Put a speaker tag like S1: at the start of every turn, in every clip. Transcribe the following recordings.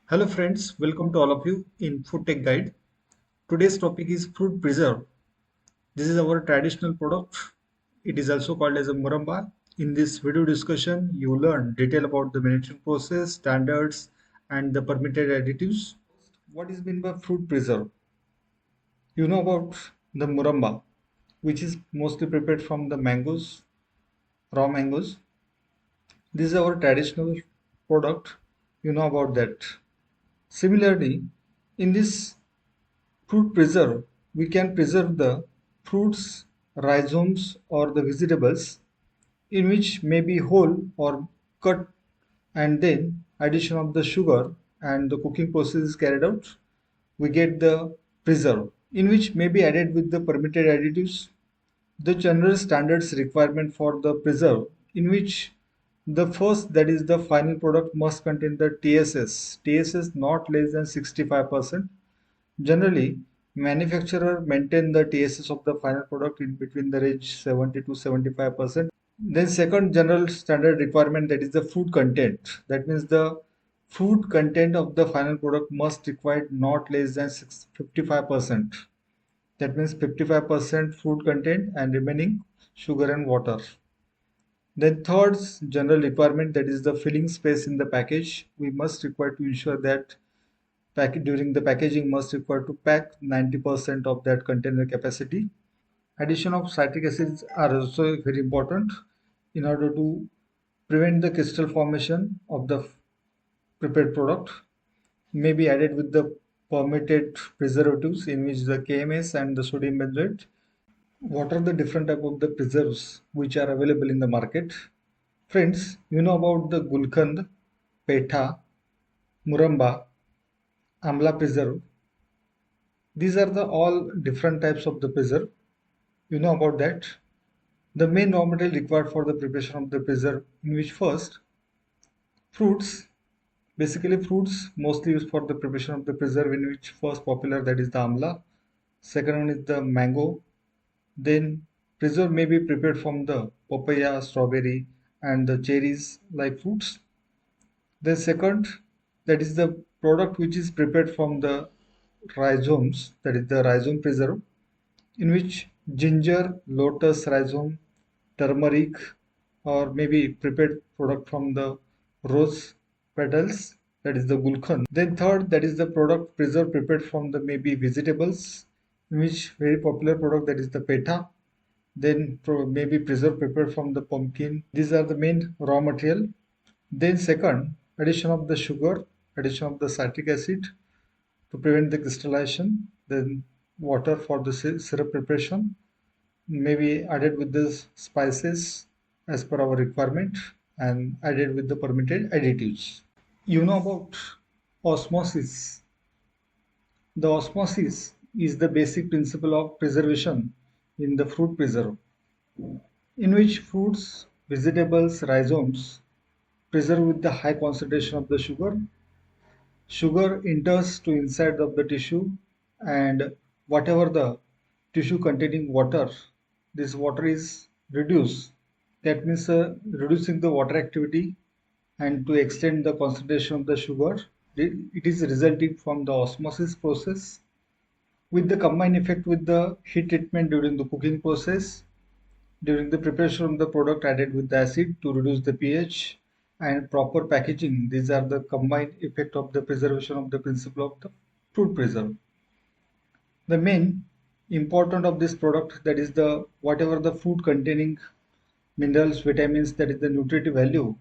S1: Hello friends, welcome to all of you in Food Tech Guide. Today's topic is fruit preserve. This is our traditional product. It is also called as a Murabba. In this video discussion, you learn detail about the manufacturing process, standards, and the permitted additives. What is meant by fruit preserve? You know about the Murabba, which is mostly prepared from the mangoes, raw mangoes. This is our traditional product. You know about that. Similarly, in this fruit preserve, we can preserve the fruits, rhizomes, or the vegetables in which may be whole or cut, and then addition of the sugar and the cooking process is carried out. We get the preserve in which may be added with the permitted additives. The general standards requirement for the preserve in which the first, that is the final product, must contain the TSS not less than 65%. Generally, manufacturer maintain the TSS of the final product in between the range 70 to 75%. Then second general standard requirement, that is the food content. That means the food content of the final product must require not less than 55%. That means 55% food content and remaining sugar and water. Then third general requirement, that is the filling space in the package. We must require to ensure that during the packaging must require to pack 90% of that container capacity. Addition of citric acids are also very important in order to prevent the crystal formation of the prepared product. May be added with the permitted preservatives in which the KMS and the sodium benzoate. What are the different type of the preserves which are available in the market? Friends, you know about the Gulkand, Petha, Muramba, Amla preserve. These are the all different types of the preserve. You know about that. The main raw material required for the preparation of the preserve, in which first fruits, basically fruits mostly used for the preparation of the preserve, in which first popular, that is the amla. Second one is the mango. Then preserve may be prepared from the papaya, strawberry, and the cherries like fruits. Then second, that is the product which is prepared from the rhizomes, that is the rhizome preserve, in which ginger, lotus rhizome, turmeric, or maybe prepared product from the rose petals, that is the gulkand. Then third, that is the product preserve prepared from the maybe vegetables, in which very popular product, that is the petha. Then maybe preserve prepared from the pumpkin. These are the main raw material. Then second, addition of the sugar, addition of the citric acid to prevent the crystallization. Then water for the syrup preparation, maybe added with the spices as per our requirement, and added with the permitted additives. You know about osmosis. The osmosis is the basic principle of preservation in the fruit preserve, in which fruits, vegetables, rhizomes preserve with the high concentration of the sugar. Sugar enters to inside of the tissue, and whatever the tissue containing water, this water is reduced. That means reducing the water activity and to extend the concentration of the sugar. It is resulting from the osmosis process with the combined effect with the heat treatment during the cooking process, during the preparation of the product added with the acid to reduce the pH, and proper packaging. These are the combined effect of the preservation of the principle of the fruit preserve. The main important of this product, that is the whatever the food containing minerals, vitamins, that is the nutritive value,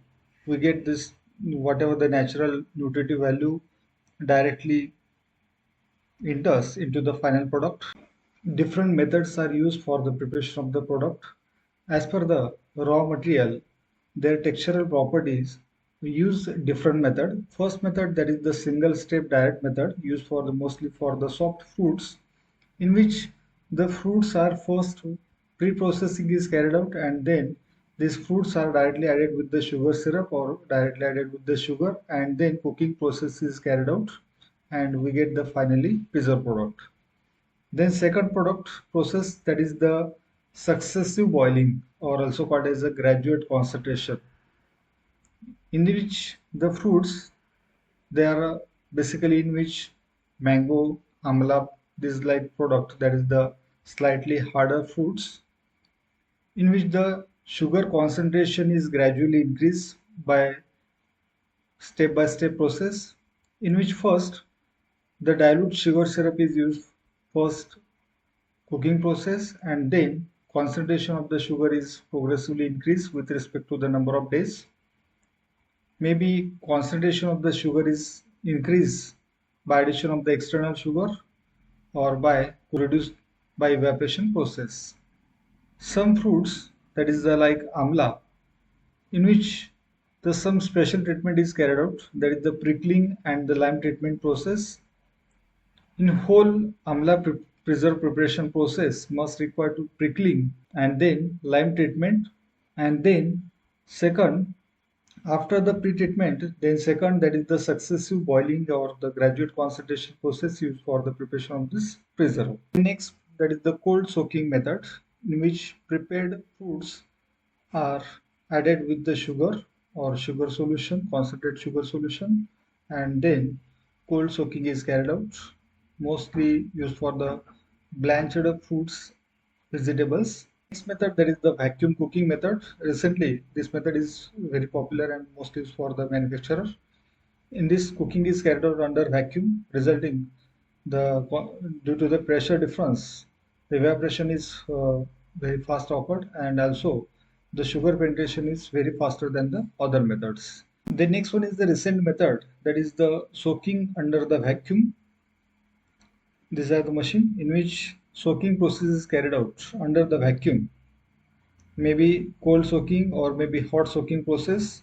S1: we get this whatever the natural nutritive value directly enters into the final product. Different methods are used for the preparation of the product. As per the raw material, their textural properties, we use different method. First method, that is the single step direct method, used for the mostly for the soft fruits, in which the fruits are first pre-processing is carried out, and then these fruits are directly added with the sugar syrup or directly added with the sugar, and then cooking process is carried out, and we get the finally preserved product. Then second product process, that is the successive boiling, or also called as a graduate concentration, in which the fruits, they are basically in which mango, amla, this like product, that is the slightly harder fruits, in which the sugar concentration is gradually increased by step-by-step process, in which first the dilute sugar syrup is used first cooking process, and then concentration of the sugar is progressively increased with respect to the number of days. Maybe concentration of the sugar is increased by addition of the external sugar or by reduced by evaporation process. Some fruits, that is the like amla, in which the some special treatment is carried out, that is the prickling and the lime treatment process. In whole amla preserve preparation process must require to prickling and then lime treatment, and then second, after the pre-treatment, then second, that is the successive boiling or the graduate concentration process used for the preparation of this preserve. Next, that is the cold soaking method, in which prepared foods are added with the sugar or sugar solution, concentrated sugar solution, and then cold soaking is carried out, mostly used for the blanched foods, vegetables. Next method, that is the vacuum cooking method. Recently, this method is very popular and mostly used for the manufacturer. In this, cooking is carried out under vacuum, resulting the due to the pressure difference, the evaporation is very fast occurred, and also the sugar penetration is very faster than the other methods. The next one is the recent method, that is the soaking under the vacuum. These are the machine in which soaking process is carried out under the vacuum, maybe cold soaking or maybe hot soaking process.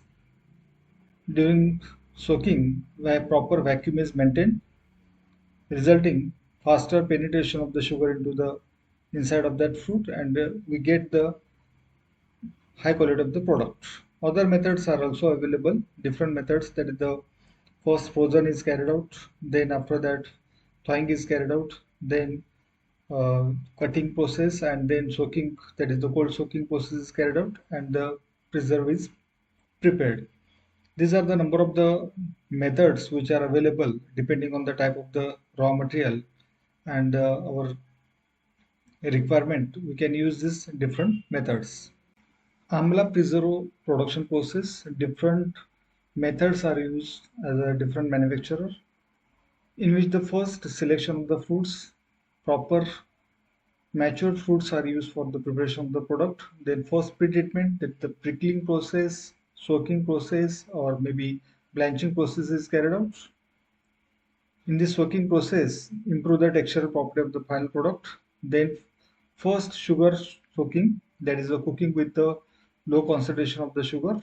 S1: During soaking, where proper vacuum is maintained, resulting faster penetration of the sugar into the inside of that fruit, and we get the high quality of the product. Other methods are also available, different methods, that is the first frozen is carried out, then after that thawing is carried out, then cutting process, and then soaking, that is the cold soaking process is carried out, and the preserve is prepared. These are the number of the methods which are available depending on the type of the raw material and our requirement. We can use these different methods. Amla preserve production process, different methods are used as a different manufacturer, in which the first selection of the fruits, proper matured fruits are used for the preparation of the product. Then first pre-treatment, that the prickling process, soaking process, or maybe blanching process is carried out. In this soaking process, improve the texture property of the final product. Then first sugar soaking, that is the cooking with the low concentration of the sugar,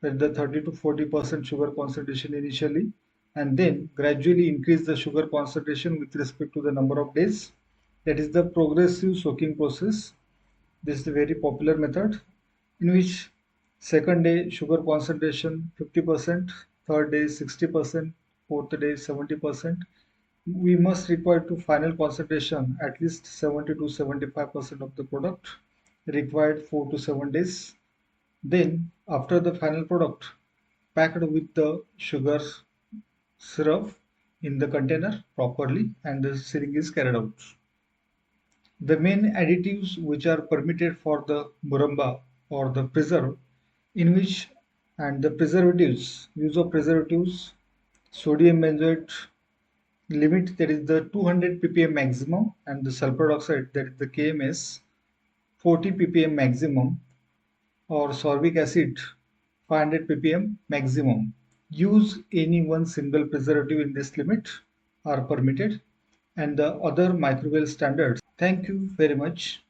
S1: at the 30 to 40% sugar concentration initially, and then gradually increase the sugar concentration with respect to the number of days. That is the progressive soaking process. This is a very popular method, in which second day sugar concentration 50%, third day 60%, fourth day 70%. We must require to final concentration at least 70 to 75% of the product, required 4 to 7 days. Then after the final product, packed with the sugar syrup in the container properly, and the sealing is carried out. The main additives which are permitted for the murabba or the preserve, in which, and the preservatives, use of preservatives, sodium benzoate limit, that is the 200 ppm maximum, and the sulfur dioxide, that is the KMS, 40 ppm maximum, or sorbic acid 500 ppm maximum. Use any one single preservative in this limit are permitted, and the other microbial standards. Thank you very much.